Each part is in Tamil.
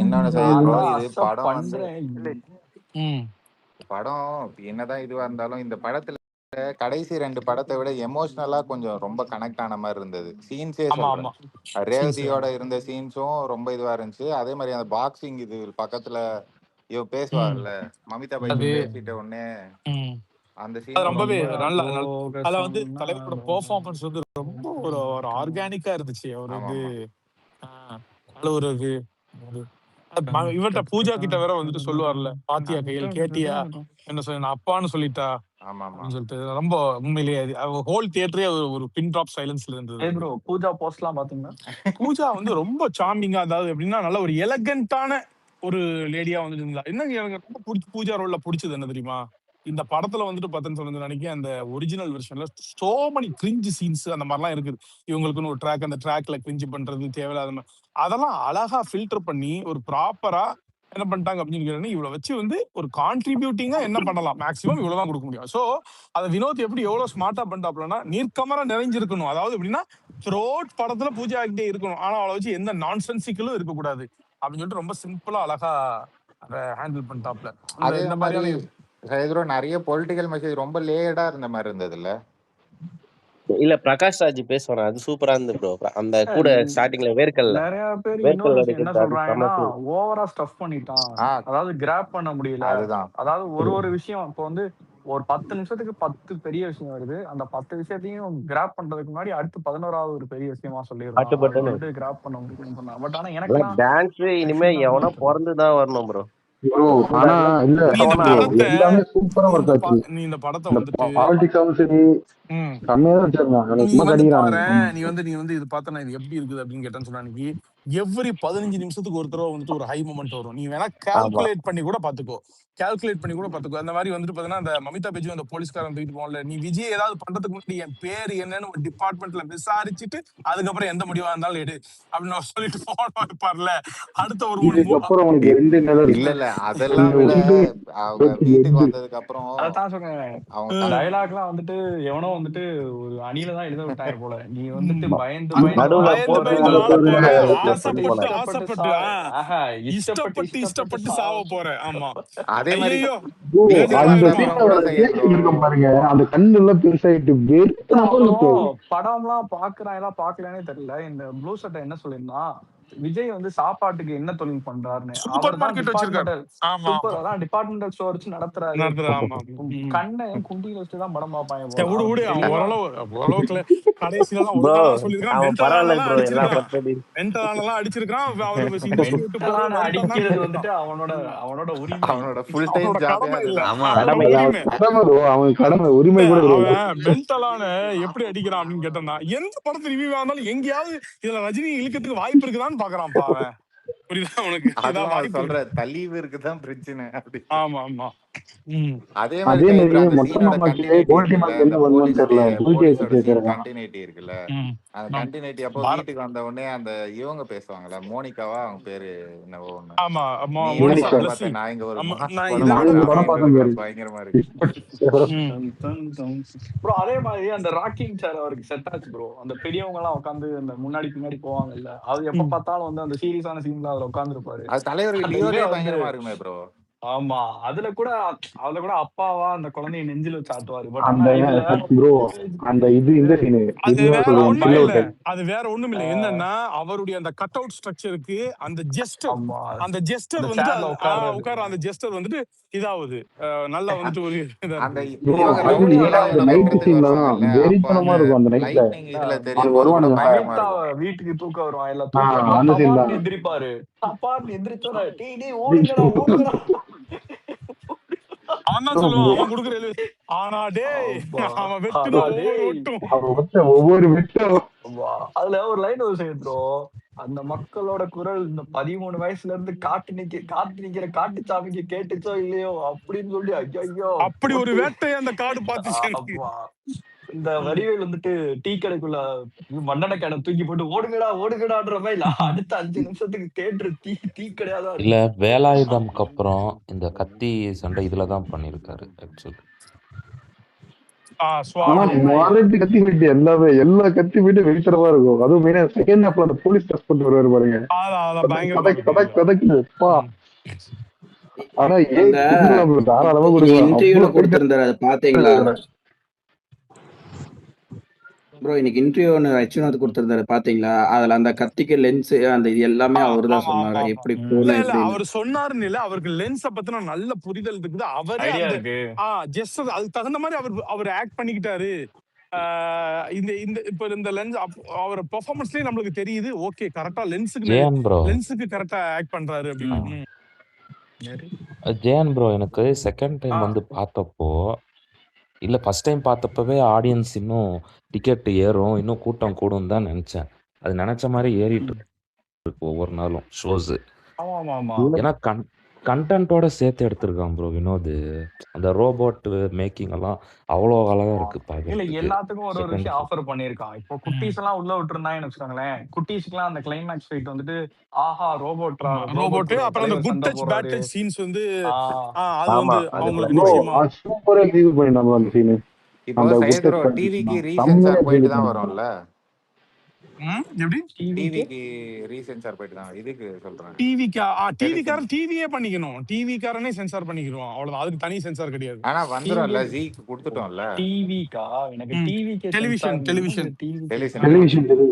இன்னொன்னு சரி நான் ப்ரோ, தான் இது அக்செப்ட் படம் வந்து பண்றேன். படம் என்னதான் இதுவா இருந்தாலும் இந்த படத்துல கடைசி 2 படத்தை விட எமோஷனலா கொஞ்சம் ரொம்ப கனெக்ட் ஆன மாதிரி இருந்தது. சீன்ஸே ஆமா சொல்றேன், ஆமா சீன்ஸ் ரேவதியோட இருந்த சீன்ஸும் ரொம்ப இதுவா இருந்துச்சு. அதே மாதிரி அந்த பாக்ஸிங் இது பக்கத்துல இவ பேசுவார்ல, மமிதா பைஜு அது பேசிட்ட உடனே அந்த அது சீன் ரொம்பவே ரொம்ப நல்ல போக அதுல வந்து சொன்னா தலைவரோட பெர்ஃபார்மன்ஸ் வந்து ரொம்ப ஒரு ஒரு ஆர்கானிக்கா இருந்துச்சு. அவர் ஆமா வந்து ஆமா அழுவுறது இவர்கிட்ட பூஜா கிட்ட வேற வந்துட்டு சொல்லுவார்ல, பாத்தியா கையில் கேட்டியா என்ன சொல்ல, நான் அப்பான்னு சொல்லிட்டா ஆமா ஆமா அப்படின்னு சொல்லிட்டு ரொம்ப உண்மையிலேயே ஹோல் தியேட்டரே ஒரு பின் ட்ராப் சைலன்ஸ்ல இருந்தது. ஏய் ப்ரோ, பூஜா போஸ்ட்லாம் பாத்தீங்களா? பூஜா வந்து ரொம்ப சார்மிங்கா, அதாவது எப்படின்னா நல்ல ஒரு எலகண்டான ஒரு லேடியா வந்துட்டு இருந்தா. என்ன எனக்கு ரொம்ப பூஜா ரோல்ல பிடிச்சது என்ன தெரியுமா, இந்த படத்துல வந்துட்டு பார்த்தேன்னு சொல்லுங்க நினைக்கிறேன், அந்த ஒரிஜினல் வெர்ஷன்ல சோ many கிரிஞ்சு சீன்ஸ் அந்த மாதிரிலாம் இருக்குது. இவங்களுக்குன்னு ஒரு ட்ராக், அந்த ட்ராக்ல கிரிஞ்சு பண்றது தேவையில்லாத அதெல்லாம் அழகா ஃபில்டர் பண்ணி ஒரு ப்ராப்பரா என்ன பண்ணிட்டாங்க அப்படின்னு கேட்டீங்கன்னா, இவ்வளவு வச்சு வந்து ஒரு கான்ட்ரிபியூட்டிங்கா என்ன பண்ணலாம், மேக்ஸிமம் இவ்வளவுதான் கொடுக்க முடியும். சோ அதை வினோத் எப்படி எவ்வளவு ஸ்மார்ட்டா பண்ணிட்டாப்லன்னா, நீர்க்கமரா நிறைஞ்சிருக்கணும். அதாவது எப்படின்னா த்ரோட் படத்துல பூஜா ஆகிட்டே இருக்கணும், ஆனா அவளை வச்சு எந்த நான்சென்சிக்கலும் இருக்கக்கூடாது அப்படின்னு சொல்லிட்டு ரொம்ப சிம்பிளா அழகா அதை ஹேண்டில் பண்ணிட்டாப்ல. அதே இந்த மாதிரி மாதிரியான நிறைய பொலிட்டிக்கல் மெசேஜ் ரொம்ப லேடா இருந்த மாதிரி இருந்தது இல்ல. இல்ல பிரகாஷ் ராஜ் பேசுவாரு, அது சூப்பரா இருந்து ப்ரோ. அந்த கூட ஸ்டார்டிங்ல வேர்க்கல்ல நிறைய பேர் வேர்க்கல் இன்னொரு விஷயம் என்ன எடுக்கிறது, அது சொல்றாங்கன்னா, சமத்து. ஓவரா ஸ்டஃப் பண்ணிட்டான், அதாவது கிராப் பண்ண முடியல. அதுதான் அதாவது ஒரு விஷயம் இப்போ வந்து ஒரு 10 நிமிஷத்துக்கு 10 பெரிய விஷயம் வருது, அந்த 10 விஷயத்தையும் கிராப் பண்றதுக்கு முன்னாடி அடுத்து 11வது ஒரு பெரிய விஷயமா சொல்லிடுறான், கிராப் பண்ண முடியும். பட் ஆனா எனக்கு டான்ஸ் இனிமே எவனோ பிறந்துதான் வரணும் ப்ரோ. ஆனா இல்ல எல்லாமே சூப்பரா ஒர்க் ஆச்சு. நீ இந்த படத்தை இந்த வந்துட்டு பாலிடிக்ஸாவும் சரி செம்மையா தான் வச்சிருக்கான். நீ சும்மா வந்து கடிக்கிறாங்க. பாரு, நீ வந்து இது பார்த்தா இது எப்படி இருக்குது அப்படின்னு கேட்டேன்னு சொன்னா, அன்னைக்கு எவ்ரி 15 நிமிஷத்துக்கு ஒரு தடவை வந்துட்டு ஒரு ஹை மொமெண்ட் வரும். நீ வேணா கால்குலேட் பண்ணி கூட பாத்துக்கோ, அந்த மாதிரி வந்துட்டு பாத்தீங்கன்னா, அந்த மமிதா பேஜி அந்த போலீஸ்காரன் தூக்கிட்டு போகல, நீ விஜய் ஏதாவது பண்றதுக்கு முன்னாடி என் பேர் என்னன்னு ஒரு டிபார்ட்மெண்ட்ல விசாரிச்சுட்டு அதுக்கப்புறம் எந்த முடிவா இருந்தாலும் எடு அப்படின்னு சொல்லிட்டு போன இருப்பார்ல. அடுத்த ஒரு இதுக்கப்புறம் உனக்கு 2 நிலை இல்ல அதெல்லாம் விட அவங்க வீட்டுக்கு வந்ததுக்கு அப்புறம் அதான் சொல்றேன், அவங்க டயலாக்லாம் வந்துட்டு எவனோ வந்துட்டு ஒரு அணில தான் எழுத விட்டாங்க போல. நீ வந்துட்டு பயந்து இஷ்டப்பட்டு சாவ போற. ஆமா, அதே மாதிரி பாருங்க, அந்த கண்ணு எல்லாம் பெருசாயிட்டு படம்லாம் பாக்குறான் பாக்கலானே தெரியல. இந்த ப்ளூ சட்டை என்ன சொல்லியிருந்தான், விஜய் வந்து சாப்பாட்டுக்கு என்ன தொழில் பண்றாருன்னு. அதான் டிபார்ட்மெண்டல் ஸ்டோர் வச்சு நடத்துறாரு. கண்ணை குண்டியில வச்சுதான் படம் பார்ப்பாங்க. அடிக்கிறது வந்துட்டு அவனோட உரிமை, அவனோட ஃபுல் டைம் கடமை இல்ல, அவன் கடமை, உரிமை கூட மென்டலான எப்படி அடிக்கிறான் அப்படின்னு கேட்டா, எந்த படத்து ரிவ்யூ ஆனாலும் எங்கேயாவது இதுல ரஜினி இழுக்கிறதுக்கு வாய்ப்பு இருக்குதான்னு பாக்குறான் பாவன். புரியுதா உனக்கு? சொல்ற தலீவு இருக்குதான் பிரச்சனை. ஆமா ஆமா. அதே மாதிரி கண்டினியூட்டி இருக்குல்ல, அந்த கண்டினியூட்டி அப்போ வீட்டுக்கு வந்த உடனே அந்த இவங்க பேசுவாங்கல்ல, மோனிகாவா அவங்க பேரு என்னவோ ஒண்ணு, நான் இங்க ஒரு பயங்கரமா இருக்கு ப்ரோ. அதே மாதிரி அந்த ராக்கிங் சேர் அவருக்கு செட் ஆச்சு ப்ரோ. அந்த பெரியவங்க எல்லாம் உட்காந்து அந்த முன்னாடி பின்னாடி போவாங்கல்ல, அது எப்ப பார்த்தாலும் வந்து அந்த சீரியஸான சீன்ல அதுல உட்கார்ந்து இருப்பாரு. அது தலைவர் பயங்கரமா இருக்குமே ப்ரோ. ஆமா, அதுல கூட அப்பாவா அந்த குழந்தைய நெஞ்சில வச்சு ஆட்டுவாரு. அது வேற ஒண்ணும் இல்ல. என்னன்னா அவருடைய அந்த கட் அவுட் ஸ்ட்ரக்சருக்கு அந்த ஜெஸ்டர் வந்து உட்கார அந்த ஜெஸ்டர் வந்துட்டு இதாவது நல்லா வந்துட்டு ஒரு வீட்டுக்கு தூக்க வருவான், எல்லாம் எந்திரிப்பாரு, எந்திரிச்சோட ஓடுங்கடா ஓடுங்கடா அவன் சொல்லுவான், அவன் குடுக்குற ஆனா டேய் அவன் வெட்டுனா ஒவ்வொரு வெட்டும். அதுல ஒரு லைன் ஒரு சேர்த்தோம், அந்த மக்களோட குரல் இந்த 13 வயசுல இருந்து காட்டு நிக்கிற காட்டு சாமிக்கு கேட்டுச்சோ இல்லையோ அப்படின்னு சொல்லி, ஐயோ அப்படி ஒரு வேட்டை அந்த காடு பாத்துச்சு. இந்த வடிவேல் வந்துட்டு டீ கடைக்குள்ள மண்ணெண்ண கேன தூக்கி போட்டு ஓடுங்கடான்ற மாதிரி அடுத்த 5 நிமிஷத்துக்கு தேட்டரு டீ கடையாதான். இல்ல வேலாயுதம்க்கு அப்புறம் இந்த கத்தி சண்டை இதுலதான் பண்ணிருக்காரு ஆக்சுவலி. ஆனா ஸ்வாப் மொரட்டு கத்தி போயிட்டு எல்லா கத்தி போயிட்டு வெளித்தரமா இருக்கும். அதுவும் மெயினா செகண்ட் ஹாப்ல அந்த போலீஸ் டெஸ்ட் பண்ணிட்டு வருவாரு பாருங்க. அதான் பயங்கரமா இருக்கும் கதக்கு கதக்கு பா. ஆனா அந்த கொடுக்கலாம் தாராளமா கொடுக்கலாம். இன்டர்வியூல அவ்வளவு கொடுத்திருந்தாரு, அது பாத்தீங்களா ப்ரோ? இன்னைக்கு இன்டர்வியூ ஒன்று விஸ்வநாத் கொடுத்திருந்தாரு, பாத்தீங்களா? அதுல அந்த கத்திக்கு லென்ஸ் அந்த இது எல்லாமே அவரு தான் சொன்னாரு. எப்படி இல்ல போகணும் இல்ல எப்படின்னு. அவர் சொன்னாருன்னு இல்ல, அவருக்கு லென்ஸ பத்தின நல்ல புரிதல் இருக்குது. அவரே ஐடியா அந்த இருக்கு. ஜஸ்ட் அதுக்கு தகுந்த மாதிரி அவர் ஆக்ட் பண்ணிக்கிட்டாரு. இந்த இந்த இப்ப இந்த லென்ஸ் அவர் பெர்ஃபார்மன்ஸ்லயே நம்மளுக்கு தெரியுது. ஓகே, கரெக்டா ஜேஎன் ப்ரோ லென்ஸுக்கு கரெக்டா ஆக்ட் பண்றாரு அப்படின்னு. ஜேஎன் ப்ரோ எனக்கு செகண்ட் டைம் வந்து பார்த்தப்போ இல்ல ஃபர்ஸ்ட் டைம் பார்த்தப்பவே ஆடியன்ஸ் இன்னும் டிக்கெட் ஏறும், இன்னும் கூட்டம் கூடும் தான் நினைச்சேன். அது நினைச்ச மாதிரி ஏறிட்டு இருக்கு ஒவ்வொரு நாளும் ஷோஸ். ஆமா ஆமா. ஏன்னா கண்டென்ட்டோட சேர்த்து எடுத்திருக்கான் ப்ரோ வினோத். அந்த ரோபோட் மேக்கிங் எல்லாம் அவ்வளோ அழகா இருக்கு இல்ல, பாக்குறதுக்கு. எல்லாத்துக்கும் ஒரு செகண்ட் விஷயம் ஆஃபர் பண்ணிருக்கான். இப்போ குட்டீஸ் எல்லாம் உள்ள விட்டுருந்தாங்கன்னு வச்சுக்கோங்களேன், குட்டீஸ்க்குலாம் அந்த கிளைமேக்ஸ் ஃபைட் வந்துட்டு ஆஹா ரோபோட் ரோபோட் அப்புறம் அந்த good touch bad touch scenes வந்து அது ஆமா, வந்து அது அவங்களுக்கு கூட. நிச்சயமா சூப்பரா எக்ஸிக்யூட் பண்ணிருந்தாங்க அந்த சீனு. இப்போ அந்த சையத் ப்ரோ குட் டிவிக்கு செம்மையா ரீசென்சார் போயிட்டு தான் execute வரும்ல. எப்படி டிவிக்கு ரீசென்சார் போயிட்டு தான் இதுக்கு சொல்றேன். டிவியே பண்ணிக்கணும். டிவிக்காரனே சென்சார் பண்ணிக்கிறோம், அவ்வளவுதான். அதுக்கு தனி சென்சார் கிடையாது. ஆனா வந்துரும்ல, ஜீக்கு கொடுத்துட்டோம்ல. டிவிக்கா எனக்கு டிவிக்கு television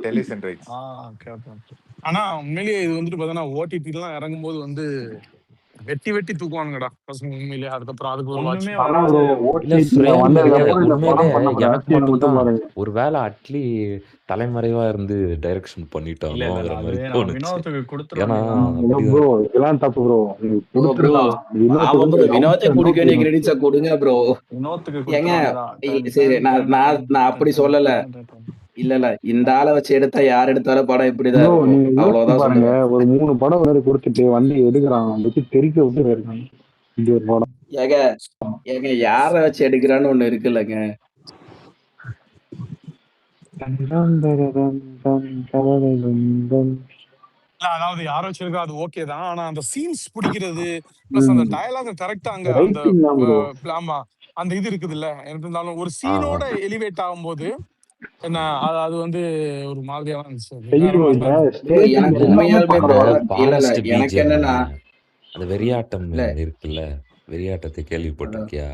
television rights. Okay okay okay. ஆனா உண்மையிலேயே இது வந்துட்டு பார்த்தோன்னா ஓடிடி எல்லாம் இறங்கும் போது வந்து வெட்டி தூக்குவானுங்கடா பசங்க உண்மையிலேயே. அதுக்கப்புறம் அதுக்கு ஒரு ஒண்ணுமே watch. ஆனா வராது. ஒரு இல்ல OTT ல ஃப்ரேம் வந்ததுக்கு கிடையாது. அப்புறம் இந்த உண்மையிலே படம் பண்ண எனக்கு மட்டும் மட்டும் தான் பாருங்க. ஒருவேளை அட்லி தலைமறைவா இருந்து டைரக்ஷன் இல்ல பண்ணிட்டானோங்கிற அது மாதிரி நம்ம தோணுச்சு. வினோத்துக்கு ஏன்னா கொடுத்துருவோம். அப்படிதான் ப்ரோ இதெல்லாம் தப்பு ப்ரோ. நீங்க ப்ரோ கொடுத்துடலாம். ஆமா ப்ரோ, வினோத்தை கொடுக்க வேண்டிய கிரெடிட்ஸை கொடுங்க ப்ரோ. வினோத்துக்கு ஏங்க கொடுத்துருவாங்கதான். சரி, நான் அப்படி சொல்லல. இல்ல இந்த ஆளை வச்சு எடுத்தா யார் எடுத்தாலும் படம் இப்படிதான் ப்ரோ இருக்கும், நீங்க யோசிச்சு அவ்வளவுதான் பாருங்க. சொல்லுவேன். ஒரு 3 படம் வந்து கொடுத்துட்டு வண்டி எடுக்கிறாங்க, வச்சு தெரிக்க விட்டு இருக்காங்க. இந்த ஒரு படம் ஏங்க யாரை வச்சு எடுக்கிறான்னு ஒண்ணு இருக்குல்லங்க. அதாவது யாரோ வச்சிருக்கா அது ஓகே தான். ஆனா அந்த சீன்ஸ் பிடிக்கிறது பிளஸ் அந்த டயலாக் கரெக்டா அங்க அந்த ரைட்டிங் தான் ப்ரோ. ஆமா அந்த இது இருக்குது இல்ல. எனக்கு இருந்தாலும் ஒரு சீனோட எலிவேட் ஆகும்போது என்ன அது வந்து ஒரு மாதிரியா இருந்துச்சு. வேற ஐயோ மாதிரி இந்த தான் இருந்துச்சு. ப்ரோ எனக்கு ஸ்டேஜிங் எல்லாமே உண்மையாலுமே ப்ரோ, பரவாயில்ல. இல்ல பாலஸ்ட் எனக்கு பிஜிஎம் என்னன்னா அந்த வெறியாட்டம் இல்ல இருக்குல்ல, வெறியாட்டத்தை கேள்விப்பட்டிருக்கியா?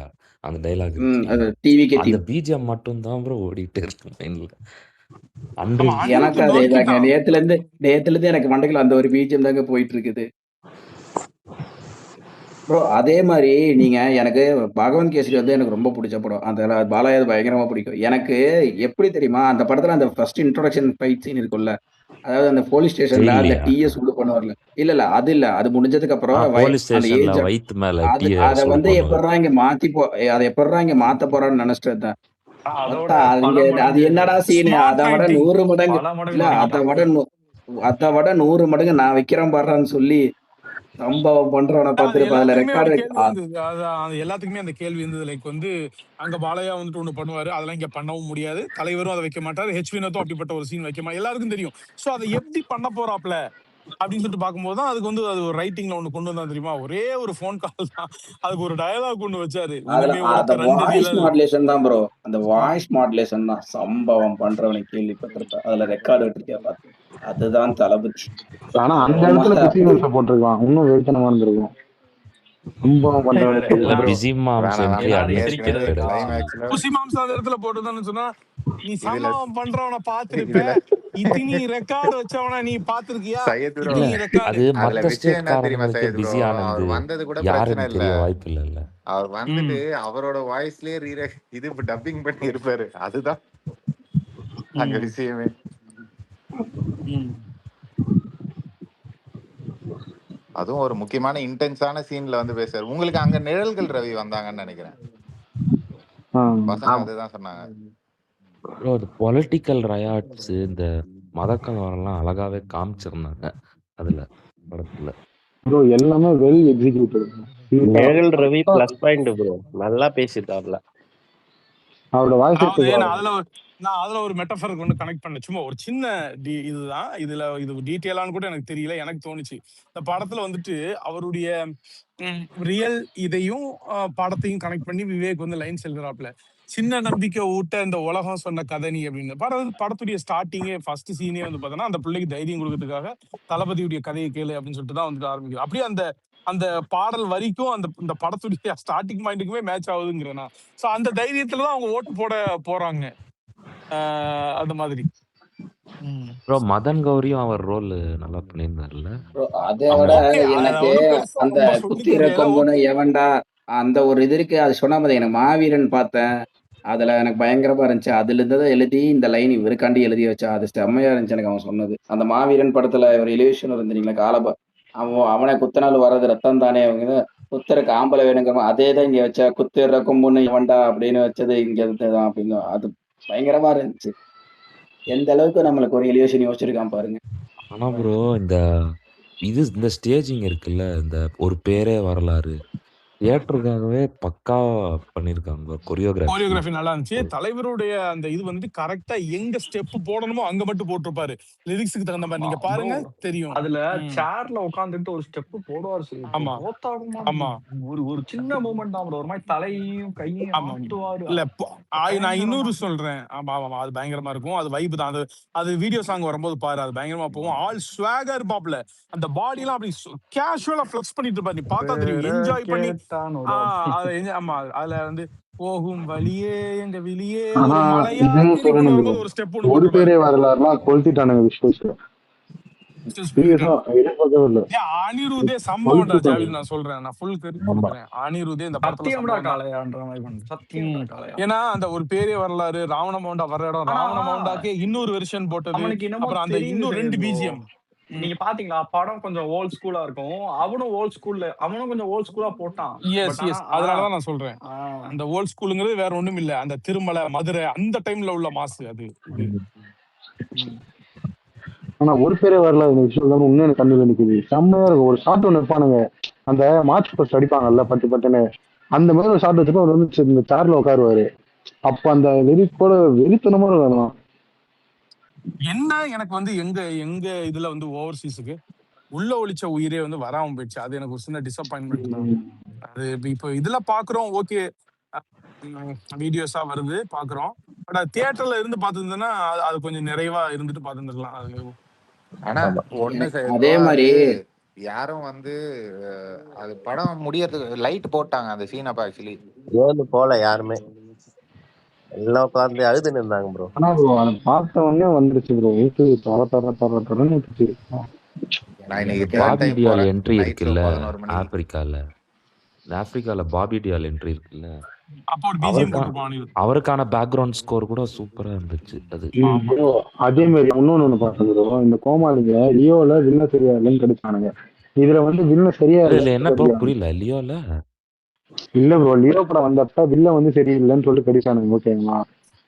அந்த டைலாக் அது இருக்குல்ல, டிவிக்கு அந்த பிஜிஎம் மட்டும் தான் ப்ரோ ஓடிட்டே இருக்கு மைண்ட்ல. ஆமா அன்றைக்கு எனக்கு அனிருத் அதே ஒர்க்கு தாங்க. தான். நேத்துல இருந்து எனக்கு மண்டைக்குள்ள அந்த ஒரு பீஜம் தாங்க போயிட்டு இருக்குது ப்ரோ. அதே மாதிரி நீங்க எனக்கு பகவந்த் கேசரி வந்து எனக்கு ரொம்ப பிடிச்ச படம். அந்த பாலாஜி பயங்கரமா பிடிக்கும் எனக்கு. எப்படி தெரியுமா, அந்த படத்துல அந்த ஃபர்ஸ்ட் இன்ட்ரோடக்ஷன் ஃபைட் சீன் இருக்கும்ல, அதாவது அந்த போலீஸ் ஸ்டேஷன்ல அந்த ஜெயிலியா? டிஎஸ் உள்ள பண்ணுவார்ல. இல்ல அது இல்ல, அது முடிஞ்சதுக்கு அப்புறம் போலீஸ் அந்த ஸ்டேஷன்ல ஏஜ் வயித்து மேல அது டீய அதை சூடு வந்து பண்ணுவாரு. எப்படா இங்க அதை எப்படா இங்க மாத்த போறான்னு நினைச்சிட்டு இருந்தேன். அதோட அது பல அது மடங்கு என்னடா சீனு, ஸ்மார்ட் அதை விட ரைட்டிங். 100 மடங்கு பல மடங்கு இல்ல, நொறுக்கிட்டான். அதை விட 100 மடங்கு நான் வைக்கிறேன் பாடுறான்னு சொல்லி சம்பவம் பண்றவனை அது பார்த்திருப்ப. அதுல எல்லாத்துக்குமே ஒரு ரெக்கார்டு கேள்வி வந்தது. அது எல்லாத்துக்குமே அந்த கேள்வி இருந்தது. லைக் வந்து அங்க பாலையா வந்துட்டு ஒண்ணு பண்ணுவாரு, அதெல்லாம் இங்க பண்ணவும் முடியாது. தலைவரும் அதை வைக்க மாட்டாரு, வினோத்தும் அப்படிப்பட்ட ஒரு சீன் வைக்க மாட்டாரு, எல்லாருக்கும் தெரியும். சோ அதை எப்படி பண்ண போறாப்ல அப்படின்னு சொல்லிட்டு பார்க்கும்போது தான் அதுக்கு வந்து அது ஒரு ரைட்டிங்ல ஒண்ணு கொண்டு வந்தா தெரியுமா. ஒரே ஒரு போன் கால் தான் அதுக்கு ஒரு டயலாக் ஒண்ணு வச்சாரு. அதுல இனிமே அந்த உனக்கு 2 வாய்ஸ் நிழல். மாடுலேஷன் தான் ப்ரோ. அந்த வாய்ஸ் மாடுலேஷன் தான் சம்பவம் பண்றவனை கேள்விப்பட்டிருப்பேன். அதுல ரெக்கார்டு விட்டுருக்கா பார்த்து, அதுதான் தளபதி. ஆனா அந்த இடத்துல குசினல்ஸ போட்டிருக்கலாம், இன்னும் வெறித்தனமா இருந்திருக்கும். சம்பவம் பண்றவனுக்கு பிஸி மாம்ஸ் என்ட்ரி அன்எக்ஸ்பெக்டட். குசி மாம்சம் அந்த இடத்துல போட்டுதான்னு சொன்னா நீ சம்பவம் பண்றவன பாத்திருப்ப, இத்தனி ரெக்கார்டு வச்சவன நீ பாத்திருக்கியா? இல்ல அது மத்த ஸ்டேட்காரங்களுக்கு பிஸி ஆனது வந்தது கூட பிரச்சனை யாருன்னு இல்ல. தெரிய வாய்ப்பு இல்ல. அவர் வந்துட்டு அவரோட வாய்ஸ்லயே இது டப்பிங் பண்ணி இருப்பாரு. அதுதான் அங்க விஷயமே. அதுவும் ஒரு முக்கியமான இன்டென்ஸான சீன்ல வந்து பேசுறாரு. உங்களுக்கு அங்க நிழல்கள் ரவி வந்தாங்கன்னு நினைக்கிறேன். பசங்க அதுதான் சொன்னாங்க. பொலிட்டிக்கல் ரயாட்ஸ், இந்த மத கலவரம்லாம் அழகாவே காமிச்சிருந்தாங்க அதுல படத்துல. ப்ரோ எல்லாமே வெல் எக்ஸிக்யூட்டட். நிழல் ரவி ப்ளஸ் பாயிண்ட் ப்ரோ, நல்லா பேசிட்டாப்ல. அவரோட வாய்ஸ் நான் அதுல ஒரு மெட்டஃபர் கொண்டு கனெக்ட் பண்ண சும்மா ஒரு சின்ன இதுதான். இது டீட்டெயிலான்னு கூட எனக்கு தெரியல, எனக்கு தோணுச்சு. இந்த படத்துல வந்துட்டு அவருடைய ரியல் இதையும் படத்தையும் கனெக்ட் பண்ணி விவேக் வந்து லைன்ஸ் எழுதுறாப்ல. சின்ன நம்பிக்கை ஊட்ட இந்த உலகம் சொன்ன கதை நீ அப்படின்னு படத்துடைய ஸ்டார்டிங்கே ஃபர்ஸ்ட் சீனே வந்து பார்த்தோன்னா அந்த பிள்ளைக்கு தைரியம் கொடுக்கறதுக்காக தளபதியுடைய கதையை கேளு அப்படின்னு சொல்லிட்டு தான் வந்துட்டு ஆரம்பிக்கும். அப்படியே அந்த அந்த பாடல் வரைக்கும் அந்த இந்த படத்துடைய ஸ்டார்டிங் பாயிண்ட்டுக்குமே மேட்ச் ஆகுதுங்கிறேன்னா. ஸோ அந்த தைரியத்துல தான் அவங்க ஓட்டு போட போறாங்க. அந்த மாதிரி. ப்ரோ மதன் கௌரியும் அவர் ரோல் நல்லா பண்ணியிருந்தாருல்ல. அதை விட எனக்கு அந்த குத்திர கொம்புன்னு எவன்டா அந்த ஒரு இது இருக்கு. அது சொன்னா மாதிரி எனக்கு மாவீரன் பார்த்தேன். அதுல எனக்கு பயங்கரமா இருந்துச்சு. அதுல இருந்ததை எழுதி இந்த லைன் இவருக்காண்டி எழுதி வச்சா அது செம்மையா இருந்துச்சு எனக்கு அவன் சொன்னது. அந்த மாவீரன் படத்துல ஒரு எலிவேஷன் இருந்துறீங்களா காலபா அவனை குத்தனால வர்றது ரத்தம் தானே அவங்க குத்துறக்கு ஆம்பளை வேணுங்கிற அதே தான் இங்க வச்சா குத்துற கொம்புன்னு எவன்டா அப்படின்னு வச்சது இங்க இருந்துதான் அப்படின்னு. அது பயங்கரமா இருந்துச்சு. எந்த அளவுக்கு நம்மளுக்கு ஒரு எலிவேஷன் யோசிச்சிருக்கான் பாருங்க. ஆனா ப்ரோ இந்த ஸ்டேஜிங் இருக்குல்ல, இந்த ஒரு பேரே வரலாறு தியேட்டருக்காகவே பக்கா பண்ணிருக்காங்க. கோரியோகிராஃபி நல்லா இருந்துச்சு. தலைவருடைய அந்த இது வந்துட்டு கரெக்டா எங்க ஸ்டெப் போடணுமோ அங்க மட்டும் போட்டிருப்பாரு. லிரிக்ஸுக்கு தகுந்த மாதிரி நீங்க பாருங்க தெரியும். அதுல சேர்ல உட்காந்துட்டு ஒரு ஸ்டெப் போடுவாரு. ஆமா ஆமா ஒரு சின்ன மூமெண்ட் தான் ஒரு மாதிரி தலையும் கையும் ஆட்டுவாரு. இல்ல நான் இன்னொரு சொல்றேன். ஆமா ஆமா அது பயங்கரமா இருக்கும். அது வைப் தான். அது வீடியோ சாங் வரும்போது பாரு அது பயங்கரமா போகும். ஆல் ஸ்வாகா இருப்பாப்ல. அந்த பாடி எல்லாம் அப்படி கேஷுவலா ஃப்ளெக்ஸ் பண்ணிட்டு இருப்பாரு. நீ பார்த்தா தெரியும் என்ஜாய் பண்ணி. ஆமா அதுல வந்து போகும் வழியே எங்க வெளியே ஒரு ஸ்டெப் ஒரு பேரே வரலாறுனா கொளுத்திட்டானுங்க விஷுவல்ஸ். அனிருதே சம்பவம்டா ஜாவித். நான் சொல்றேன், நான் ஃபுல் கிரெடிட் கொடுக்குறேன். அனிருதே இந்த படத்துல ஏன்னா அந்த ஒரு பேரே வரலாறு ராவண மவுண்டா வர்ற இடம் ராவண மவுண்டாக்கே இன்னொரு வெர்ஷன் போட்டது. அப்புறம் அந்த இன்னும் 2 BGM நீங்க பாத்தீங்களா படம் கொஞ்சம் ஓல்ட் ஸ்கூலா இருக்கும். அவனும் கொஞ்சம் ஓல்ட் ஸ்கூலா போட்டான். அதனாலதான் நான் சொல்றேன் அந்த ஓல்ட் ஸ்கூலுங்கிறது வேற ஒண்ணும் இல்ல. அந்த திருமலை மதுரை அந்த டைம்ல உள்ள மாசு அது. ஆனா ஒரு பேரே வரல இன்னும் எனக்கு கண்ணுல நிக்குது. செம்மையா இருக்கும். ஒரு ஷார்ட் ஒன்று இருப்பானுங்க அந்த மார்ச் பஸ்ட் அடிப்பாங்கல்ல பட்டுன்னு அந்த மாதிரி ஒரு ஷார்ட் வச்சுட்டு அவர் வந்து இந்த சேர்ல உட்காருவாரு. அப்ப அந்த வெறிப்போட வெறித்தனமா இருக்கும். என்ன எனக்கு வந்து எங்க இதுல வந்து ஓவர்சீஸுக்கு உள்ள ஒளிச்ச உயிரே வந்து வராம போயிடுச்சு. அது எனக்கு ஒரு சின்ன டிசப்பாயின்மெண்ட் தான். அது இப்போ இதுல பாக்குறோம் ஓகே வீடியோஸா வருது பாக்குறோம். பட் தியேட்டர்ல இருந்து பாத்துருந்தேன்னா அது கொஞ்சம் நிறைவா இருந்துட்டு பாத்துருந்துருக்கலாம். அது ஆனா ஒண்ணு அதே மாதிரி யாரும் வந்து அது படம் முடியறதுக்கு லைட் போட்டாங்க அந்த சீன். அப்ப ஆக்சுவலி போல யாருமே எல்லாம் உட்காந்து அழுதுன்னு இருந்தாங்க ப்ரோ. ஆனா ப்ரோ அதை பார்த்த உடனே வந்துருச்சு ப்ரோ. பாபி டியால் என்ட்ரி இருக்குல்ல ஆப்பிரிக்கால பாபி டியால் என்ட்ரி இருக்குல்ல அவருக்கான பேக்ரவுண்ட் ஸ்கோர் கூட சூப்பரா இருந்துச்சு. அது அதே மாதிரி இன்னொன்னு பார்த்தேன் ப்ரோ. இந்த கோமாளிங்க லியோல வில்ல சரியா இல்லைன்னு கிடைச்சானுங்க. இதுல வந்து வில்ல சரியா இல்ல என்ன ப்ரோ புரியல. லியோல இல்ல ப்ரோ லியோ படம் வந்தப்ப வில்ல வந்து சரியில்லைன்னு சொல்லிட்டு கடிச்சானுங்க. ஓகேங்களா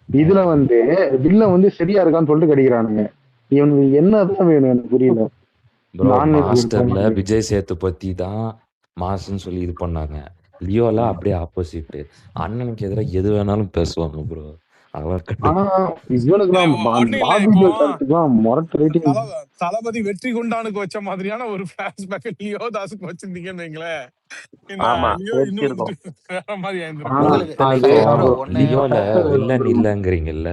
இதுல வந்து வில்ல வந்து சரியா இருக்கான்னு சொல்லிட்டு கடிக்கிறானுங்க. இவனுக்கு என்னதான் வேணும் எனக்கு புரியல. மாஸ்டர்ல விஜய் சேதுபதி தான் மாஸ்ன்னு சொல்லி இது பண்ணாங்க. லியோல அப்படியே ஆப்போசிட். அண்ணனுக்கு எதிராக எது வேணாலும் பேசுவாங்க ப்ரோ. தளபதி வெற்றி கொண்டானுக்கு வச்ச மாதிரியான ஒரு பிளாஷ்பேக் லியோ தாஸுக்கு வச்சிருந்தீங்கன்னு வைங்களேன். லியோல வில்லன் இல்லங்கிறீங்கல்ல.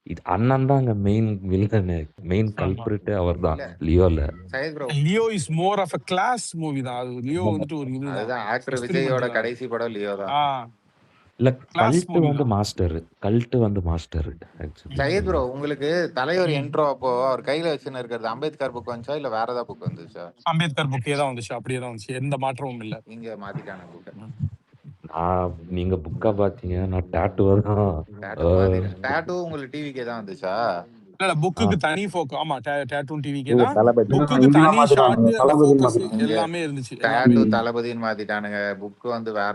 இது அண்ணன் தான் அங்க மெயின் வில்லன். மெயின் கல்பிரிட் அவர்தான் லியோல. Leo is more of a class movie தான். அது லியோ வந்துட்டு ஒரு இதுதான் ஆக்டர் விஜயோட கடைசி படம் லியோ தான். இல்ல கல்ட் வந்து மாஸ்டர். சையத் ப்ரோ உங்களுக்கு தலைவர் என்ட்ரோ அப்போ அவர் கையில வச்சுன்னு இருக்கிறது அம்பேத்கர் புக் வந்துச்சா இல்ல வேற ஏதாவது புக் வந்துச்சா? அம்பேத்கர் புக்கே தான் வந்துச்சு. அப்படியே தான் வந்துச்சு. எந்த மாற்றமும் இல்ல. நீங்க மாத்திட்டான புக். நீங்க புக்கா பாத்தீங்க. நான் டாட்டூ உங்களுக்கு டிவிக்கே தான் வந்துச்சா? இல்ல புக்குக்கு தனி ஃபோக்கஸ். ஆமா டாட்டூ டிவிக்கே தான். புக்குக்கு தனி ஷாட் ஃபோக்கஸ் எல்லாமே இருந்துச்சு. டாட்டூ தளபதின்னு மாத்திட்டானுங்க. புக் வந்து வேற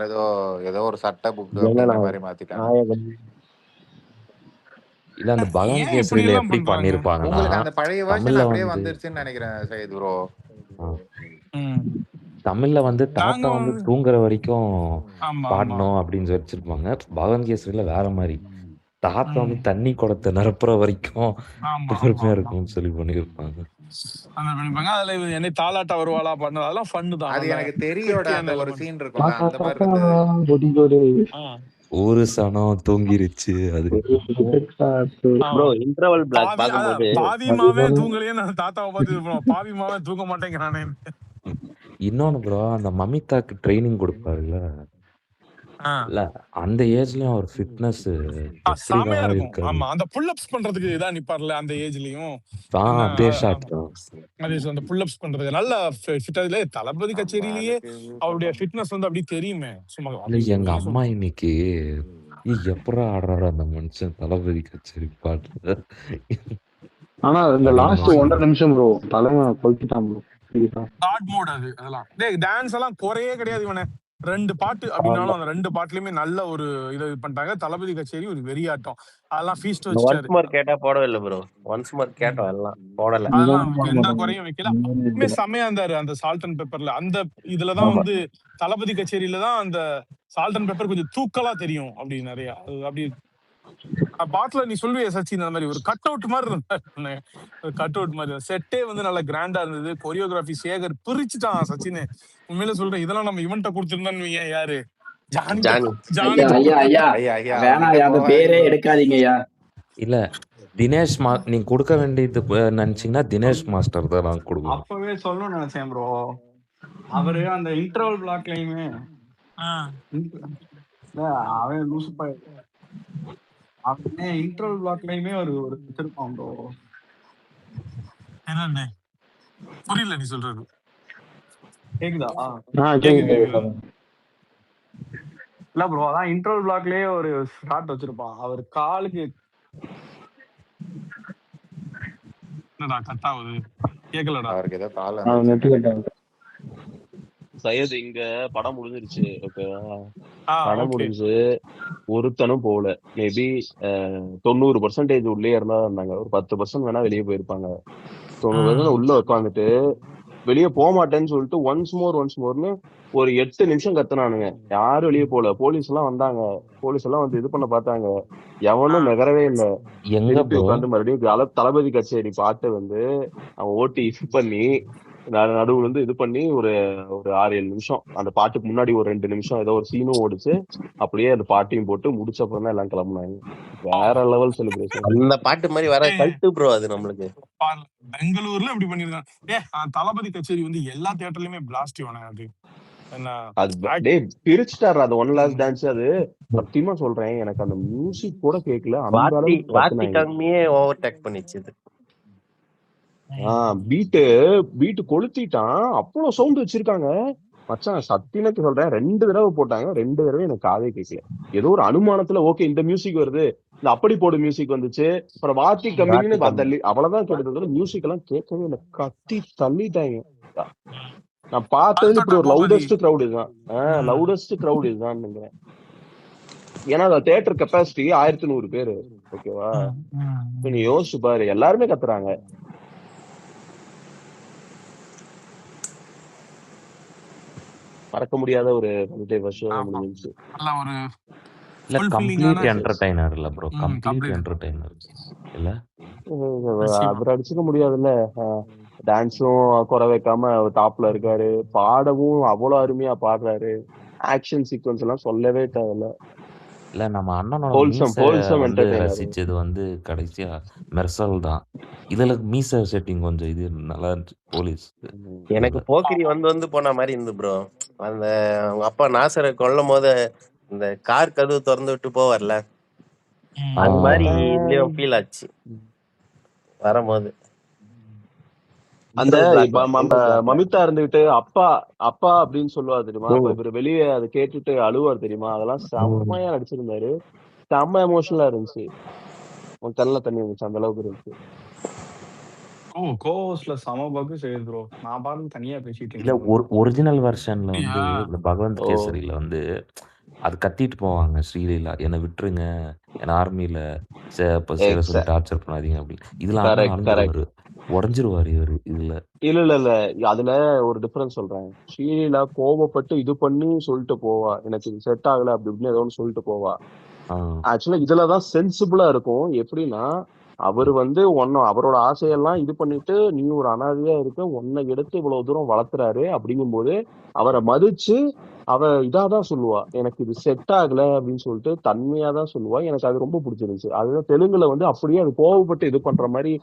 ஏதோ ஒரு சட்ட புக் அந்த மாதிரி மாத்திட்டாங்க. இல்ல அந்த பகவான் கேசரியில எப்படி பண்ணிருப்பாங்க. உங்களுக்கு அந்த பழைய வெர்ஷன் அப்படியே வந்துருச்சுன்னு நினைக்கிறேன் சையத் ப்ரோ. தமிழ்ல வந்து தாத்தா வந்து தூங்குற வரைக்கும் பாடணும் அப்படின்னு வச்சிருப்பாங்க. பகவான் கேசரியில வேற மாதிரி தாத்தா வந்து தண்ணி குடத்தை நிரப்புற வரைக்கும் பொறுமையா இருக்கும்னு சொல்லி பண்ணிருப்பாங்க. அதுல என்னை தாலாட்டா வருவாளா பண்ணது அதெல்லாம் ஃபன்னு தான். அது எனக்கு தெரியோட அந்த ஒரு சீன் இருக்கும் அந்த மாதிரி ஒரு சனம் தூங்கிருச்சு அது. ப்ரோ இன்டர்வல் பிளாக் பாவி பார்க்கும்போது பாவியமாவே தூங்கலையே நான் தாத்தாவை பார்த்து இது பண்ணுவோம். பாவியமாவே தூங்க மாட்டேங்கிறானே. இன்னொன்னு ப்ரோ, அந்த மமிதாக்கு ட்ரைனிங் கொடுப்பாருல்ல, இல்ல அந்த ஏஜ்லயும் அவர் ஃபிட்னஸ் செமையா எப்படிதான் இருக்கும். இருக்காரு. ஆமா, அந்த புல்லப்ஸ் பண்றதுக்கு இதான் நிப்பார்ல அந்த ஏஜ்லயும். அதே ஷாட் தான். அது அந்த புல்லப்ஸ் பண்றது நல்ல ஃபிட். தளபதி கச்சேரியிலேயே அவருடைய ஃபிட்னஸ் வந்து அப்படியே தெரியுமே. சும்மா எங்க அம்மா இன்னைக்கு எப்படா ஆடுறாரு அந்த மனுஷன் தளபதி கச்சேரி பாட்டு. ஆனா இந்த லாஸ்ட் 1.5 நிமிஷம் ப்ரோ தலைமை கொளுத்திட்டான் ப்ரோ. காட் மோட் அது. அதெல்லாம் டேய் டான்ஸ் எல்லாம் குறையே கிடையாது. இவனே 2 பாட்டு அப்படின்னாலும் அந்த 2 பாட்டுலயுமே நல்ல ஒரு இது பண்ணிட்டாங்க. தளபதி கச்சேரி ஒரு வெறியாட்டம். அதெல்லாம் ஃபீஸ்ட் வச்சுட்டாரு. ஒன்ஸ் மோர் கேட்டா போடவே இல்லை ப்ரோ. ஒன்ஸ் மோர் கேட்டோம் எல்லாம் போடல. அதெல்லாம் எந்த குறையும் வைக்கல. அப்பவுமே செமையா இருந்தாரு அந்த சால்ட் அண்ட் பெப்பர்ல. அந்த இதுலதான் வந்து தளபதி கச்சேரியில தான் அந்த சால்ட் அண்ட் பெப்பர் கொஞ்சம் தூக்கலா தெரியும். அப்படி நிறைய அப்படி பாட்டுல நீ சொல்லுவிய சச்சின், அந்த மாதிரி ஒரு கட் அவுட் மாதிரி இருந்தாரு. கட் அவுட் மாதிரி செட்டே வந்து நல்லா கிராண்டா இருந்தது. கொரியோகிராஃபி சேகர் பிரிச்சுட்டான் சச்சின். உண்மையில சொல்றேன், இதெல்லாம் நம்ம இவன்ட்ட கொடுத்திருந்தான்னு யாரு ஜானி ஜானி அந்த பேரே எடுக்காதீங்கய்யா. இல்ல தினேஷ் நீங்க கொடுக்க வேண்டியது நினைச்சீங்கன்னா தினேஷ் மாஸ்டர் தான் நான் கொடுக்கணும். அப்பவே சொல்லணும்னு நினைச்சேன் ப்ரோ. அவரு அந்த இன்டர்வல் பிளாக்லயுமே அவன் லூசு அவனே இன்டர்வல் பிளாக்லயுமே ஒரு வச்சிருப்பான் ப்ரோ. என்ன புரியல நீ சொல்றது? கேக்குதா? கேக்குது. இல்ல ப்ரோ, அதான் இன்டர்வல் பிளாக்லயே ஒரு ஷாட் வச்சிருப்பான். அவர் காலுக்கு என்னடா கட் ஆகுது? கேக்கலடா. அவருக்கு ஏதோ கால் சையத் இங்க படம் முடிஞ்சிருச்சு. ஓகேவா, படம் முடிஞ்சு ஒருத்தனும் போகல. மேபி 90% உள்ளே இருந்தா இருந்தாங்க. ஒரு 10% வேணா வெளியே போயிருப்பாங்க. 90% உள்ள உட்காந்துட்டு வெளியே போக மாட்டேன்னு சொல்லிட்டு ஒன்ஸ் மோர்னு ஒரு 8 நிமிஷம் கத்துனானுங்க. யாரும் வெளியே போல. போலீஸ் எல்லாம் வந்தாங்க. போலீஸ் எல்லாம் வந்து இது பண்ண பார்த்தாங்க. எவனும் நகரவே இல்லை. திருப்பி உட்காந்து மறுபடியும் தளபதி கச்சேரி பாட்டு வந்து அவன் ஓட்டி இது பண்ணி நடுவுல இருந்து இது பண்ணி ஒரு 6-7 நிமிஷம் அந்த பாட்டுக்கு முன்னாடி ஒரு 2 நிமிஷம் ஏதோ ஒரு சீனும் ஓடிச்சு. அப்படியே அந்த பாட்டையும் போட்டு முடிச்ச அப்புறம் தான் எல்லாம் கிளம்புனாங்க. வேற லெவல் செலிப்ரேஷன். அந்த பாட்டு மாதிரி வர கல்ட்டு ப்ரோ அது நம்மளுக்கு. பெங்களூர்ல இப்படி பண்ணிருக்காங்க. தளபதி கச்சேரி வந்து எல்லா தியேட்டர்லயுமே பிளாஸ்ட் அது. பிரிச்சுட்டாரு அது ஒன் லாஸ்ட் டான்ஸ். அது சத்தியமா சொல்றேன், எனக்கு அந்த மியூசிக் கூட கேட்கல. அந்த அளவுக்கு கம்மியே ஓவர்டேக் பண்ணிச்சு. பீட்டு கொளுத்திட்டான். அவ்வளவு சவுண்ட் வச்சிருக்காங்க மச்சான். சத்தியனுக்கு சொல்றேன், 2 தடவை போட்டாங்க. 2 தடவை எனக்கு காதே கேட்கல. ஏதோ ஒரு அனுமானத்துல ஓகே இந்த மியூசிக் வருது, இந்த அப்படி போடு மியூசிக் வந்துச்சு, அப்புறம் வாத்தி கம்மின்னு தள்ளி அவ்வளவுதான் கேட்டது. மியூசிக் எல்லாம் கேட்கவே இல்லை. கத்தி தள்ளிட்டாங்க. நான் பார்த்ததுல இப்படி ஒரு லவுடஸ்ட் கிரௌட் இதுதான். லவுடஸ்ட் கிரௌட் இதுதான் நினைக்கிறேன். ஏன்னா தியேட்டர் கெப்பாசிட்டி 1100 பேரு. ஓகேவா, நீ யோசிச்சு பாரு, எல்லாருமே கத்துறாங்க. மறக்க முடியாத ஒரு வருஷம் முடிஞ்சிச்சு. இல்ல கம்ப்ளீட் என்டர்டெய்னர் இல்ல ப்ரோ, கம்ப்ளீட் என்டர்டெய்னர் இல்ல. அவர் அடிச்சுக்க முடியாதுல்ல. டான்ஸும் குறை வைக்காம டாப்ல இருக்காரு. பாடவும் அவ்வளவு அருமையா பாடுறாரு. ஆக்ஷன் சீக்வன்ஸ் எல்லாம் சொல்லவே தேவையில்ல. இல்ல நம்ம அண்ணனோட ரசிச்சது வந்து கடைசியா மெர்சல் தான். இதுல மீச செட்டிங் கொஞ்சம் இது நல்லா இருந்துச்சு. போலீஸ் எனக்கு போக்கிரி வந்து போன மாதிரி இருந்து ப்ரோ. அந்த அவங்க அப்பா நாசரை கொல்லும் போது இந்த கார் கதவு திறந்து விட்டு போவார்ல, அது மாதிரி இதுலயும் ஃபீல் ஆச்சு வரும்போது. அந்த மமிதா இருந்துகிட்டு அப்பா அப்பா அப்படின்னு சொல்லுவா தெரியுமா, இவரு வெளியே அதை கேட்டுட்டு அழுவார் தெரியுமா, அதெல்லாம் செம்மையா நடிச்சிருந்தாரு. செம்ம எமோஷனலா இருந்துச்சு. உன் கண்ணுல தண்ணி இருந்துச்சு, அந்த அளவுக்கு இருந்துச்சு. கோவஸ்ல சம பக்கு செய்யுது ப்ரோ. நான் பாருங்க தனியா பேசிட்டு இல்ல ஒரிஜினல் வெர்ஷன்ல வந்து இந்த பகவந்த் கேசரியில வந்து அது கத்திட்டு போவாங்க, ஸ்ரீலீலா என்னை விட்டுருங்க, என் ஆர்மியில சொல்லி டார்ச்சர் பண்ணாதீங்க அப்படின்னு. இதுல உடஞ்சிருவாரு இவரு இதுல. இல்ல அதுல ஒரு டிஃபரன்ஸ் சொல்றேன். ஸ்ரீலீலா கோபப்பட்டு இது பண்ணி சொல்லிட்டு போவா, எனக்கு இது செட் ஆகல அப்படி இப்படின்னு ஏதோ ஒன்று சொல்லிட்டு போவா. ஆக்சுவலா இதுலதான் சென்சிபிளா இருக்கும். எப்படின்னா அவரு வந்து அவரோட ஆசையெல்லாம் இது பண்ணிட்டு நீ ஒரு அனாதையா இருக்க, உன்னை எடுத்து இவ்வளவு தூரம் வளர்த்துறாரு அப்படிங்கும்போது அவரை மதிச்சு அவ இதாதான் சொல்லுவா, எனக்கு இது செட் ஆகல அப்படின்னு சொல்லிட்டு தன்மையாதான் சொல்லுவா. எனக்கு அது ரொம்ப பிடிச்சிருந்துச்சு. அதுதான் தெலுங்குல வந்து அப்படியே அது கோவப்பட்டு இது பண்ற மாதிரி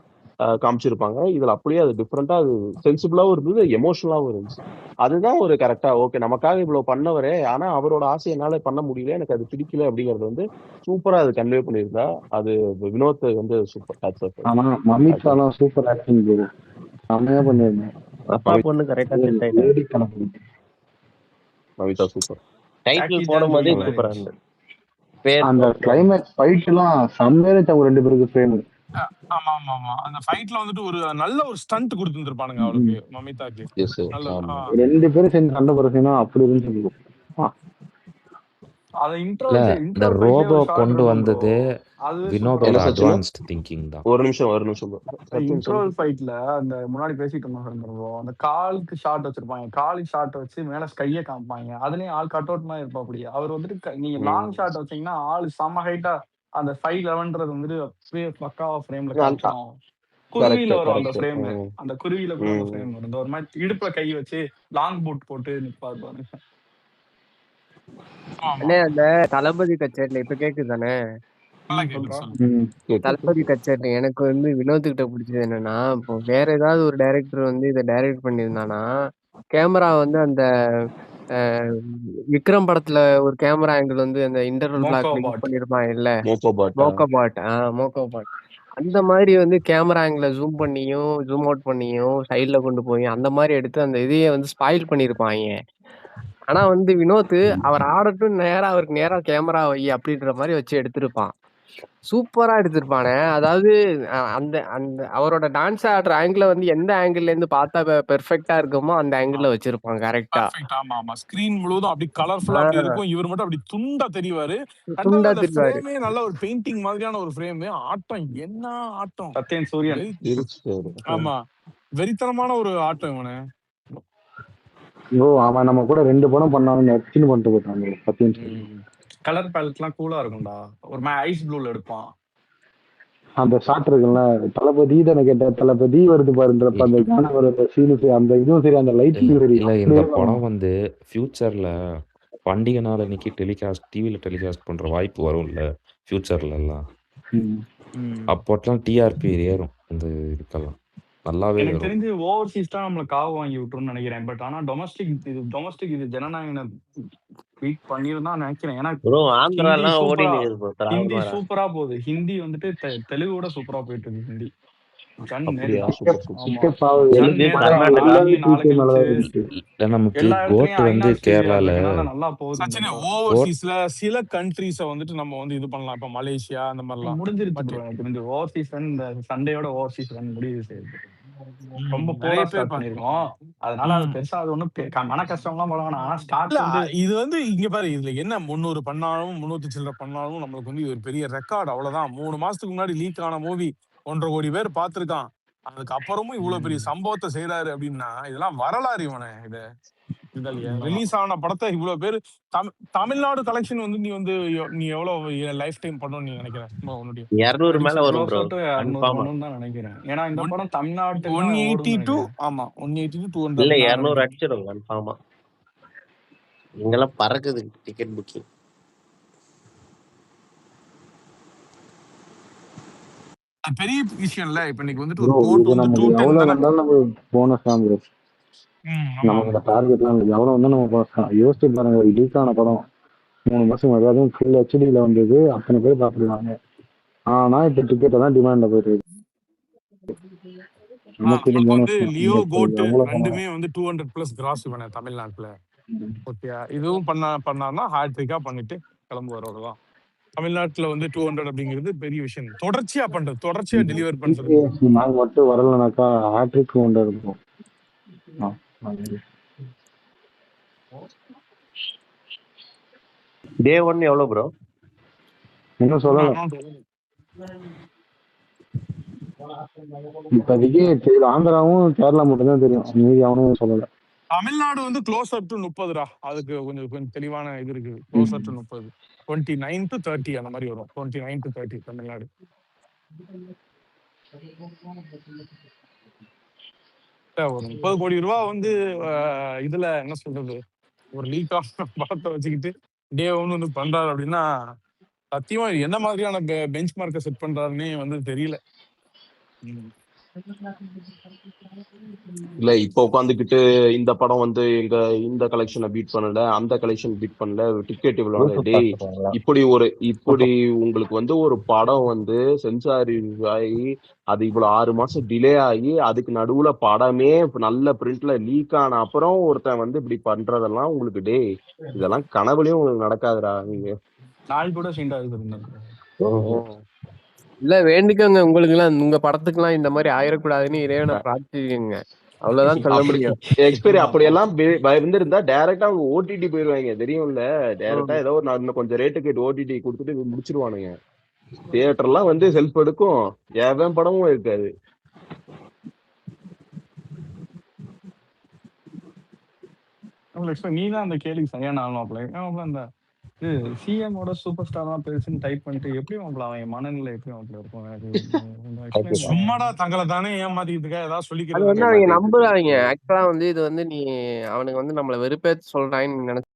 காமிச்சிருப்பாங்க. இதுல அப்படியே அது டிஃப்ரெண்டா, அது சென்சிபிளாவும் இருந்தது, எமோஷனலாவும் இருந்துச்சு. அதுதான் ஒரு கரெக்டா ஓகே, நமக்காக இவ்வளவு பண்ணவரே, ஆனா அவரோட ஆசை என்னால பண்ண முடியல, எனக்கு அது பிடிக்கல அப்படிங்கறது வந்து சூப்பரா அது கன்வே பண்ணியிருந்தா. அது வினோத் வந்து சூப்பர் ஹேட்ஸ் ஆஃப். ஆனா மமிதாலாம் சூப்பர் ஆக்டிங் ப்ரோ, செம்மையா பண்ணிருந்தேன். அப்பா பொண்ணு கரெக்டா செட் ஆயிட்டாங்க. லேடி கணக்கு மமிதா சூப்பர். டைட்டில் ஜாக்கி போடும் சான் போதே சூப்பரா சூப்பரா இருந்துச்சு. இருந்தது. பேர் அந்த கிளைமேக்ஸ் ஃபைட் எல்லாம் செம்மையா இருந்துச்சு அவங்க 2 பேருக்கு ஃப்ரேம். ஆமா ஆமா ஆமா அந்த ஃபைட்ல வந்துட்டு ஒரு நல்ல ஒரு ஸ்டண்ட் கொடுத்துருப்பானுங்க அவளுக்கு, மமிதாக்கு. எஸ் நல்ல ஆமா. 2 பேரும் சேர்ந்து சண்டை போடுறதுன்னா அப்படி இருந்துச்சு. அது இல்ல இந்த இன்ட்ரோ ரோபோ ஃபைட்லயே ஒரு ஷாட் கொண்டு இருக்கும் ப்ரோ. வந்தது அதுவே வினோதோட என்ன சூப்பரா சச்சினா? அட்வான்ஸ்ட் திங்கிங் தான். ஒரு நிமிஷம் இன்ட்ரோல் ஃபைட்ல அந்த முன்னாடி பேசிட்டு இருந்தோம், அந்த காலுக்கு ஷாட் வச்சிருப்பாங்க, காலுக்கு ஷாட் வச்சு மேல ஸ்கைய காமிப்பாங்க, அதுலயும் ஆள் கட் அவுட் மாதிரி இருப்பா. அப்படி அவர் வந்துட்டு நீங்க லாங் ஷாட் வச்சீங்கன்னா ஆள் செம்ம ஹைட்டா அந்த 5'11" வந்துட்டு அப்படியே பக்காவா ஃப்ரேம்ல காமிச்சிடும். குருவியில வரும் அந்த ஃப்ரேம், அந்த குருவியில கூட அந்த ஃப்ரேம் வரும். ஒரு மாதிரி இடுப்புல கை வச்சு லாங் பூட் போட்டு நிப்பாரு பாருங்க. அண்ணே அந்த தளபதி கச்சேரியில இப்ப கேக்குதானே? தளபதி கச்சேரி எனக்கு வந்து வினோத்துக்கிட்ட பிடிச்சது என்னன்னா, இப்போ வேற ஏதாவது ஒரு டைரக்டர் வந்து இதை டைரக்ட் பண்ணியிருந்தானா, கேமரா வந்து அந்த விக்ரம் படத்துல ஒரு கேமரா ஆங்கிள் வந்து அந்த இன்டர்வல் பிளாக்ல யூஸ் பண்ணிருப்பான் இல்ல, மோகோபாட் அந்த மாதிரி வந்து கேமரா ஆங்கிள ஜூம் பண்ணியும் ஜூம் அவுட் பண்ணியும் சைட்ல கொண்டு போய் அந்த மாதிரி எடுத்து அந்த இதையே வந்து ஸ்பாயில் பண்ணிருப்பாங்க. ஆனா வந்து வினோத் அவர் ஆடட்டும் நேரா அவருக்கு நேரா கேமரா வை அப்படின்ற மாதிரி வச்சு எடுத்திருப்பான். சூப்பரா எடுத்திருப்பானே. அதாவது அந்த அந்த அவரோட டான்ஸ் ஆடுற ஆங்கிள் வந்து எந்த ஆங்கிள் இருந்து பார்த்தா பெர்ஃபெக்ட்டா இருக்குமோ அந்த ஆங்கிள் வச்சிருப்பான் கரெக்டா. ஆமா ஆமா ஸ்கிரீன் முழுவதும் அப்படி கலர்ஃபுல்லா அப்படி இருக்கும், இவர் மட்டும் அப்படி துண்டா தெரிவாரு. துண்டா அந்த தெரிவாரு. ஃப்ரேமே நல்ல ஒரு பெயிண்டிங் மாதிரியான ஒரு ஃப்ரேம். ஆட்டம் என்ன ஆட்டம், சத்யன் சூரியன். ஆமா வெறித்தனமான ஒரு ஆட்டம் இவனே. அவன் நம்ம கூட 2 படம் பண்ணாலும் நச்சுன்னு பண்ணிட்டு போட்டாங்க. சத்யன் கலர் பேலட்லாம் கூலா இருக்கும்டா, ஒரு மாதிரி ஐஸ் ப்ளூல எடுப்பான். அந்த ஷாட் இருக்குல்ல, தளபதி தானே கேட்ட, தளபதி வருது பாருன்றப்ப அந்த கான வர சீனு அந்த இதுவும் சரி, அந்த லைட்டிங் சரி. இல்ல இந்த படம் வந்து ஃபியூச்சர்ல பண்டிகை நாள் அன்னைக்கு டிவில டெலிகாஸ்ட் பண்ற வாய்ப்பு வரும்ல ஃபியூச்சர்ல எல்லாம். அப்போலாம் டிஆர்பி ஏறும் இந்த இதுக்கெல்லாம் நல்லாவே. எனக்கு தெரிஞ்சு ஓவர்சீஸ் தான் நம்மள காவு வாங்கி விட்டுருன்னு நினைக்கிறேன். பட் ஆனா டொமஸ்டிக் இது ஜனநாயகனை பீட் பண்ணிருந்தா நினைக்கிறேன். ஏன்னா ஹிந்தி சூப்பரா போகுது. ஹிந்தி வந்துட்டு தெலுங்கோட சூப்பரா போயிட்டு இருக்கு ஹிந்தி. சில கண்ட்ரீஸ வந்துட்டு நம்ம வந்து இது பண்ணலாம். இப்ப மலேசியா அந்த மாதிரிலாம் முடிஞ்சிருச்சு. ஓவர்சீஸ் ரன் இந்த சண்டேயோட ஓவர்சீஸ் ரன் முடியுது. ரொம்ப போரா ஸ்டார்ட் பண்ணிருக்கோம். அதனால அது பெருசா அது ஒண்ணும் மன கஷ்டம்லாம் போடுவாங்க. ஆனா ஸ்டார்ட் வந்து இது வந்து இங்க பாரு, இதுல என்ன 300 பண்ணாலும் 300 சில்லற பண்ணாலும் நம்மளுக்கு வந்து ஒரு பெரிய ரெக்கார்டு. அவ்வளவுதான். 3 மாசத்துக்கு முன்னாடி லீக் ஆன மூவி 1.5 கோடி பேர் பாத்துருக்கான். அதுக்கப்புறமும் இவ்வளவு பெரிய சம்பவத்தை செய்யறாரு அப்படின்னா இதெல்லாம் வரலாறு. இவனே இது ரிலீஸ் ஆன படத்தை இவ்வளவு பேரு தமிழ்நாடு கலெக்ஷன் வந்து நீ எவ்வளவு லைஃப் டைம் பண்ணணும்னு நீ நினைக்கிற? 200 மேல வரும் ப்ரோ தான் நினைக்கிறேன். ஏன்னா இந்த படம் தமிழ்நாட்டு 182 ஆமா 182 200 இல்ல 200 அடிச்சிடும் கன்ஃபார்மா. இங்கெல்லாம் பறக்குது டிக்கெட் புக்கிங். பெரிய விஷயம் இல்ல. இப்ப இன்னைக்கு வந்துட்டு ஒரு கோட் வந்து 210 நம்ம போனஸ் தான் ப்ரோ. நமக்கு டார்கெட்லாம் இல்லை. எவ்வளவு வந்தா நம்ம போனஸ். யோசிச்சு பாருங்க, லீக் ஆன படம் 3 மாசம் அதாவது ஃபுல் ஹெச்டில வந்தது, அத்தனை பேர் பாத்துருக்காங்க. ஆனா இப்ப டிக்கெட் தான் டிமாண்ட்ல போயிட்டு இருக்கு. லியோ கோட் ரெண்டுமே வந்து 200+ கிராஸ் இவனே தமிழ்நாட்டுல. ஓகே, இதுவும் பண்ணாருன்னா ஹேட்ரிக்கா பண்ணிட்டு கிளம்புவார். அவ்வளவுதான். தமிழ்நாட்டுல வந்து 200 அப்படிங்கிறது பெரிய விஷயம். தொடர்ச்சியா பண்றது, தொடர்ச்சியா டெலிவர் பண்றது. நாங்க மட்டும் வரலனாக்கா ஹேட்ரிக் 100 இருக்கும். டே 1 எவ்வளவு ப்ரோ? என்ன சொல்லல இப்போதைக்கு. ஆந்திராவும் கேரளா மட்டும் தான் தெரியும், மீதி அவனும் சொல்லல. தமிழ்நாடு வந்து க்ளோசர் டு 30 அதுக்கு கொஞ்சம் தெளிவான இது இருக்கு. க்ளோசர் டு 30, 29 to 30 அந்த மாதிரி வரும். 29 to 30 தமிழ்நாடு. ஒரு 30 கோடி ரூபா வந்து இதுல என்ன சொல்றது, ஒரு லீக் ஆஃப் படத்தை வச்சுக்கிட்டு டே ஒன்னு வந்து பண்றாரு அப்படின்னா சத்தியமா என்ன மாதிரியான பெஞ்ச் மார்க்கை செட் பண்றாருன்னே வந்து தெரியல. இல்ல இப்ப உட்காந்துக்கிட்டு இந்த படம் வந்து எங்க இந்த கலெக்ஷனை பீட் பண்ணல, அந்த கலெக்ஷன் பீட் பண்ணல, டிக்கெட் இவ்வளவு டேய் இப்படி உங்களுக்கு வந்து ஒரு படம் வந்து சென்சார் ஆகி அது இவ்வளவு 6 மாசம் டிலே ஆகி அதுக்கு நடுவுல படமே நல்ல பிரிண்ட்ல லீக் ஆன அப்புறம் ஒருத்தன் வந்து இப்படி பண்றதெல்லாம் உங்களுக்கு டேய் இதெல்லாம் கனவுலயும் உங்களுக்கு நடக்காதுடா. நீங்க நாள் கூட சீண்டா இருந்தேன். இல்ல வேண்டிக்கோங்க, உங்களுக்கு எல்லாம் உங்க படத்துக்கு எல்லாம் இந்த மாதிரி ஆயிடக்கூடாதுன்னு இறைவனை பிரார்த்திக்கங்க. அவ்வளவுதான் சொல்ல முடியும். எக்ஸ்பீரி அப்படியெல்லாம் இருந்திருந்தா டைரக்டா அவங்க ஓடிடி போயிருவாங்க தெரியும்ல. டைரக்டா ஏதோ ஒரு இன்னும் கொஞ்சம் ரேட்டு கேட்டு ஓடிடி கொடுத்துட்டு முடிச்சிருவானுங்க. தியேட்டர்லாம் வந்து செல்ஃப் எடுக்கும், எவன் படமும் இருக்காது. நீ தான் அந்த கேள்வி சரியான ஆகணும். அந்த சிஎமோட சூப்பர் ஸ்டார் பெருசுன்னு டைப் பண்ணிட்டு எப்படி அவன் மனநிலை எப்படி இருக்கும்? சும்மாடா தங்களை தானே ஏமாத்திக்கிட்டு ஏதாவது அது வந்து அவங்க சொல்லிக்கிறது. நம்புறாங்க. ஆக்சுவலா வந்து இது வந்து நீ அவனுக்கு வந்து நம்மள வெறுப்பேத்து சொல்றான்னு நினைச்சு